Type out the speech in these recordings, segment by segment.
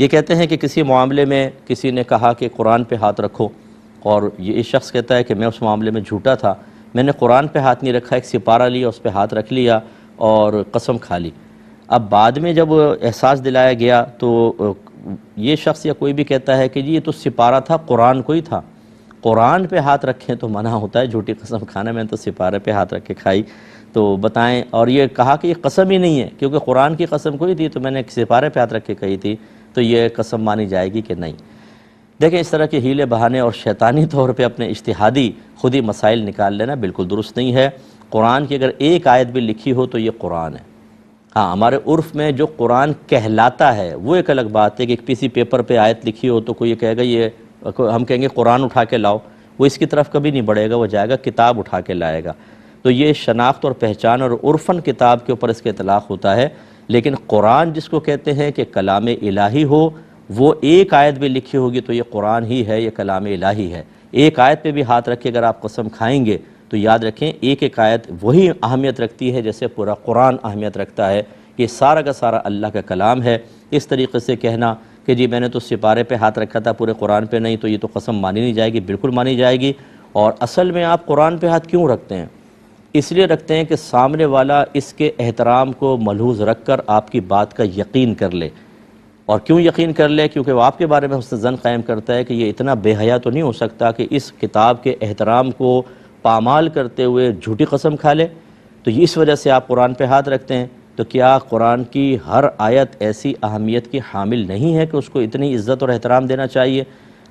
یہ کہتے ہیں کہ کسی معاملے میں کسی نے کہا کہ قرآن پہ ہاتھ رکھو، اور یہ شخص کہتا ہے کہ میں اس معاملے میں جھوٹا تھا، میں نے قرآن پہ ہاتھ نہیں رکھا، ایک سپارہ لیا اس پہ ہاتھ رکھ لیا اور قسم کھا لی۔ اب بعد میں جب احساس دلایا گیا تو یہ شخص یا کوئی بھی کہتا ہے کہ جی یہ تو سپارہ تھا، قرآن کو ہی تھا، قرآن پہ ہاتھ رکھیں تو منع ہوتا ہے جھوٹی قسم کھانا، میں نے تو سپارے پہ ہاتھ رکھ کے کھائی، تو بتائیں۔ اور یہ کہا کہ یہ قسم ہی نہیں ہے کیونکہ قرآن کی قسم کوئی تھی تو میں نے سپارے پہ ہاتھ رکھ کے کہی تھی، تو یہ قسم مانی جائے گی کہ نہیں؟ دیکھیں اس طرح کے ہیلے بہانے اور شیطانی طور پہ اپنے اجتہادی خود ہی مسائل نکال لینا بالکل درست نہیں ہے۔ قرآن کی اگر ایک آیت بھی لکھی ہو تو یہ قرآن ہے۔ ہاں، ہمارے عرف میں جو قرآن کہلاتا ہے وہ ایک الگ بات ہے کہ ایک کسی پیپر پہ آیت لکھی ہو تو کوئی یہ کہے گا یہ، ہم کہیں گے قرآن اٹھا کے لاؤ، وہ اس کی طرف کبھی نہیں بڑھے گا، وہ جائے گا کتاب اٹھا کے لائے گا۔ تو یہ شناخت اور پہچان اور عرفاً کتاب کے اوپر اس کا اطلاق ہوتا ہے، لیکن قرآن جس کو کہتے ہیں کہ کلام الہی ہو، وہ ایک آیت بھی لکھی ہوگی تو یہ قرآن ہی ہے، یہ کلام الہی ہے۔ ایک آیت پہ بھی ہاتھ رکھ کے اگر آپ قسم کھائیں گے تو یاد رکھیں ایک ایک آیت وہی اہمیت رکھتی ہے جیسے پورا قرآن اہمیت رکھتا ہے، یہ سارا کا سارا اللہ کا کلام ہے۔ اس طریقے سے کہنا کہ جی میں نے تو سپارے پہ ہاتھ رکھا تھا پورے قرآن پہ نہیں، تو یہ تو قسم مانی نہیں جائے گی، بالکل مانی جائے گی۔ اور اصل میں آپ قرآن پہ ہاتھ کیوں رکھتے ہیں؟ اس لیے رکھتے ہیں کہ سامنے والا اس کے احترام کو ملحوظ رکھ کر آپ کی بات کا یقین کر لے۔ اور کیوں یقین کر لے؟ کیونکہ وہ آپ کے بارے میں حسن ظن قائم کرتا ہے کہ یہ اتنا بے حیا تو نہیں ہو سکتا کہ اس کتاب کے احترام کو پامال کرتے ہوئے جھوٹی قسم کھا لے، تو اس وجہ سے آپ قرآن پہ ہاتھ رکھتے ہیں۔ تو کیا قرآن کی ہر آیت ایسی اہمیت کی حامل نہیں ہے کہ اس کو اتنی عزت اور احترام دینا چاہیے؟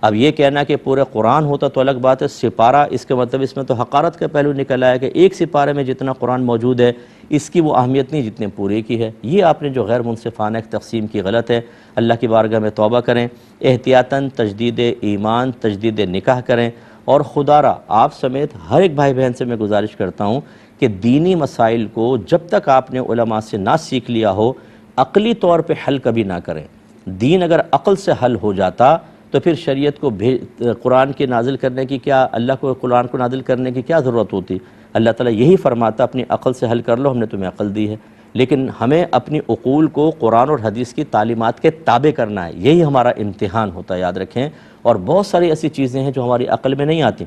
اب یہ کہنا کہ پورے قرآن ہوتا تو الگ بات ہے، سپارہ اس کے مطلب اس میں تو حقارت کا پہلو نکل آیا کہ ایک سپارے میں جتنا قرآن موجود ہے اس کی وہ اہمیت نہیں جتنے پورے کی ہے۔ یہ آپ نے جو غیر منصفانہ ایک تقسیم کی غلط ہے، اللہ کی بارگاہ میں توبہ کریں، احتیاطاً تجدید ایمان، تجدید نکاح کریں، اور خدا را آپ سمیت ہر ایک بھائی بہن سے میں گزارش کرتا ہوں کہ دینی مسائل کو جب تک آپ نے علماء سے نہ سیکھ لیا ہو عقلی طور پہ حل کبھی نہ کریں۔ دین اگر عقل سے حل ہو جاتا تو پھر شریعت کو قرآن کے نازل کرنے کی کیا، اللہ کو قرآن کو نازل کرنے کی کیا ضرورت ہوتی؟ اللہ تعالیٰ یہی فرماتا اپنی عقل سے حل کر لو، ہم نے تمہیں عقل دی ہے۔ لیکن ہمیں اپنی عقول کو قرآن اور حدیث کی تعلیمات کے تابع کرنا ہے، یہی ہمارا امتحان ہوتا ہے، یاد رکھیں۔ اور بہت ساری ایسی چیزیں ہیں جو ہماری عقل میں نہیں آتی۔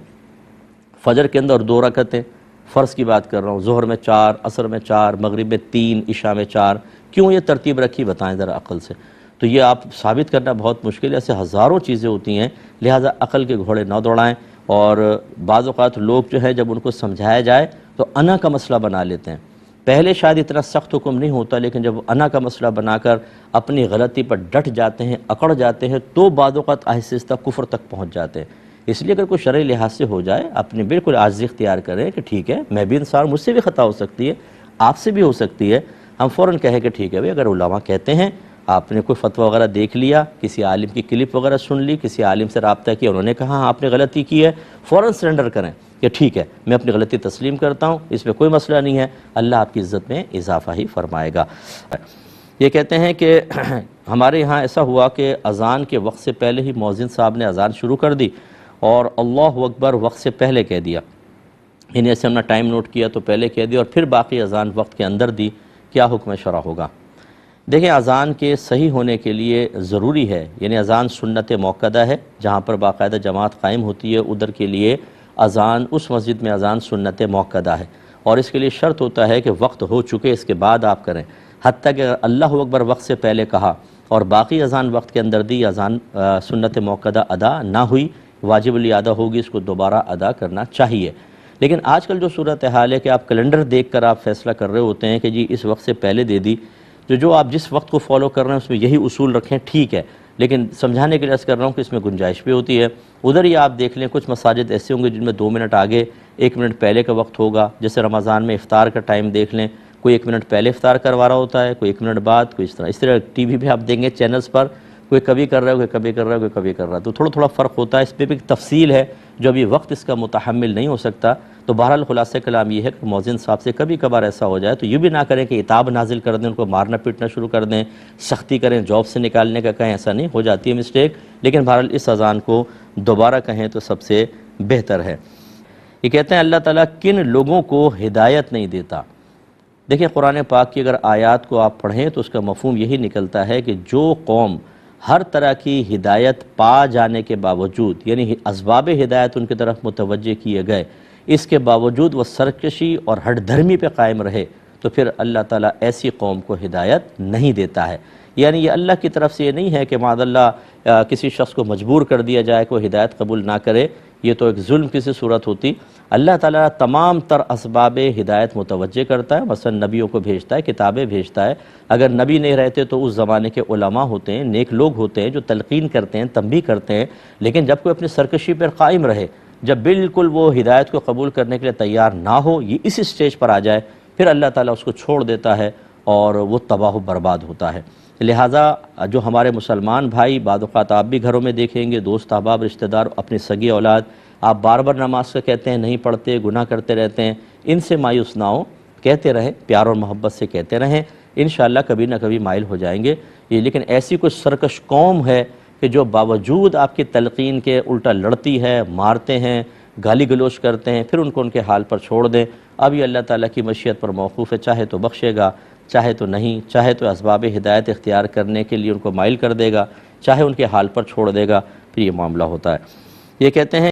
فجر کے اندر 2 رکعتیں، فرض کی بات کر رہا ہوں، ظہر میں 4، عصر میں 4، مغرب میں 3، عشاء میں 4، کیوں یہ ترتیب رکھی بتائیں ذرا عقل سے؟ تو یہ آپ ثابت کرنا بہت مشکل ہے، ایسے ہزاروں چیزیں ہوتی ہیں، لہٰذا عقل کے گھوڑے نہ دوڑائیں۔ اور بعض اوقات لوگ جو ہے جب ان کو سمجھایا جائے تو انا کا مسئلہ بنا لیتے ہیں۔ پہلے شاید اتنا سخت حکم نہیں ہوتا، لیکن جب انا کا مسئلہ بنا کر اپنی غلطی پر ڈٹ جاتے ہیں، اکڑ جاتے ہیں، تو بعض اوقات آہستہ آہستہ کفر تک پہنچ جاتے ہیں۔ اس لیے اگر کوئی شرعی لحاظ سے ہو جائے، اپنے بالکل عاجزی اختیار کریں کہ ٹھیک ہے میں بھی انسان، مجھ سے بھی خطا ہو سکتی ہے، آپ سے بھی ہو سکتی ہے، ہم فوراً کہیں کہ ٹھیک ہے بھائی، اگر علماء کہتے ہیں، آپ نے کوئی فتویٰ وغیرہ دیکھ لیا، کسی عالم کی کلپ وغیرہ سن لی، کسی عالم سے رابطہ کیا، انہوں نے کہا ہاں آپ نے غلطی کی ہے، فوراً سرنڈر کریں کہ ٹھیک ہے میں اپنی غلطی تسلیم کرتا ہوں، اس میں کوئی مسئلہ نہیں ہے، اللہ آپ کی عزت میں اضافہ ہی فرمائے گا۔ یہ کہتے ہیں کہ ہمارے یہاں ایسا ہوا کہ اذان کے وقت سے پہلے ہی مؤذن صاحب نے اذان شروع کر دی اور اللہ اکبر وقت سے پہلے کہہ دیا، یعنی ایسے ہم نے ٹائم نوٹ کیا تو پہلے کہہ دیا اور پھر باقی اذان وقت کے اندر دی، کیا حکم شرع ہوگا؟ دیکھیں اذان کے صحیح ہونے کے لیے ضروری ہے، یعنی اذان سنت موقدہ ہے، جہاں پر باقاعدہ جماعت قائم ہوتی ہے ادھر کے لیے اذان، اس مسجد میں اذان سنت موقدہ ہے، اور اس کے لیے شرط ہوتا ہے کہ وقت ہو چکے اس کے بعد آپ کریں، حتیٰ کہ اگر اللہ اکبر وقت سے پہلے کہا اور باقی اذان وقت کے اندر دی، اذان سنت موقدہ ادا نہ ہوئی، واجب الادا ہوگی، اس کو دوبارہ ادا کرنا چاہیے۔ لیکن آج کل جو صورتحال ہے کہ آپ کیلنڈر دیکھ کر آپ فیصلہ کر رہے ہوتے ہیں کہ جی اس وقت سے پہلے دے دی، جو آپ جس وقت کو فالو کر رہے ہیں اس میں یہی اصول رکھیں، ٹھیک ہے، لیکن سمجھانے کے لیے عرض کر رہا ہوں کہ اس میں گنجائش بھی ہوتی ہے۔ ادھر ہی آپ دیکھ لیں کچھ مساجد ایسے ہوں گے جن میں 2 منٹ آگے 1 منٹ پہلے کا وقت ہوگا، جیسے رمضان میں افطار کا ٹائم دیکھ لیں، کوئی 1 منٹ پہلے افطار کروا رہا ہوتا ہے، کوئی 1 منٹ بعد، کوئی اس طرح ٹی وی پہ آپ دیں گے چینلز پر، کوئی کبھی کر رہا ہے، کوئی کبھی کر رہا ہے، کوئی کبھی کر رہا ہے، تو تھوڑا فرق ہوتا ہے، اس پہ بھی ایک تفصیل ہے جو ابھی وقت اس کا متحمل نہیں ہو سکتا۔ تو بہرحال خلاصہ کلام یہ ہے کہ مؤذن صاحب سے کبھی کبھار ایسا ہو جائے تو یہ بھی نہ کریں کہ عتاب نازل کر دیں، ان کو مارنا پیٹنا شروع کر دیں، سختی کریں، جاب سے نکالنے کا کہیں، ایسا نہیں، ہو جاتی ہے مسٹیک، لیکن بہرحال اس اذان کو دوبارہ کہیں تو سب سے بہتر ہے۔ یہ کہتے ہیں اللہ تعالیٰ کن لوگوں کو ہدایت نہیں دیتا؟ دیکھیں قرآن پاک کی اگر آیات کو آپ پڑھیں تو اس کا مفہوم یہی نکلتا ہے کہ جو قوم ہر طرح کی ہدایت پا جانے کے باوجود، یعنی اسباب ہدایت ان کی طرف متوجہ کیے گئے، اس کے باوجود وہ سرکشی اور ہٹ دھرمی پہ قائم رہے، تو پھر اللہ تعالیٰ ایسی قوم کو ہدایت نہیں دیتا ہے۔ یعنی یہ اللہ کی طرف سے یہ نہیں ہے کہ معاذ اللہ کسی شخص کو مجبور کر دیا جائے کہ وہ ہدایت قبول نہ کرے، یہ تو ایک ظلم کی سی صورت ہوتی۔ اللہ تعالیٰ تمام تر اسباب ہدایت متوجہ کرتا ہے، مثلا نبیوں کو بھیجتا ہے، کتابیں بھیجتا ہے۔ اگر نبی نہیں رہتے تو اس زمانے کے علماء ہوتے ہیں، نیک لوگ ہوتے ہیں جو تلقین کرتے ہیں، تنبیہ کرتے ہیں، لیکن جب کوئی اپنی سرکشی پر قائم رہے، جب بالکل وہ ہدایت کو قبول کرنے کے لیے تیار نہ ہو، یہ اس اسٹیج پر آ جائے، پھر اللہ تعالیٰ اس کو چھوڑ دیتا ہے اور وہ تباہ و برباد ہوتا ہے۔ لہٰذا جو ہمارے مسلمان بھائی، بعض اوقات آپ بھی گھروں میں دیکھیں گے، دوست احباب رشتہ دار، اپنی سگی اولاد، آپ بار بار نماز کا کہتے ہیں نہیں پڑھتے، گناہ کرتے رہتے ہیں، ان سے مایوس نہ ہوں، کہتے رہیں، پیار اور محبت سے کہتے رہیں، انشاءاللہ کبھی نہ کبھی مائل ہو جائیں گے۔ یہ لیکن ایسی کوئی سرکش قوم ہے کہ جو باوجود آپ کی تلقین کے الٹا لڑتی ہے، مارتے ہیں، گالی گلوچ کرتے ہیں، پھر ان کو ان کے حال پر چھوڑ دیں۔ اب یہ اللہ تعالیٰ کی مشیت پر موقوف ہے، چاہے تو بخشے گا، چاہے تو نہیں، چاہے تو اسباب ہدایت اختیار کرنے کے لیے ان کو مائل کر دے گا، چاہے ان کے حال پر چھوڑ دے گا، پھر یہ معاملہ ہوتا ہے۔ یہ کہتے ہیں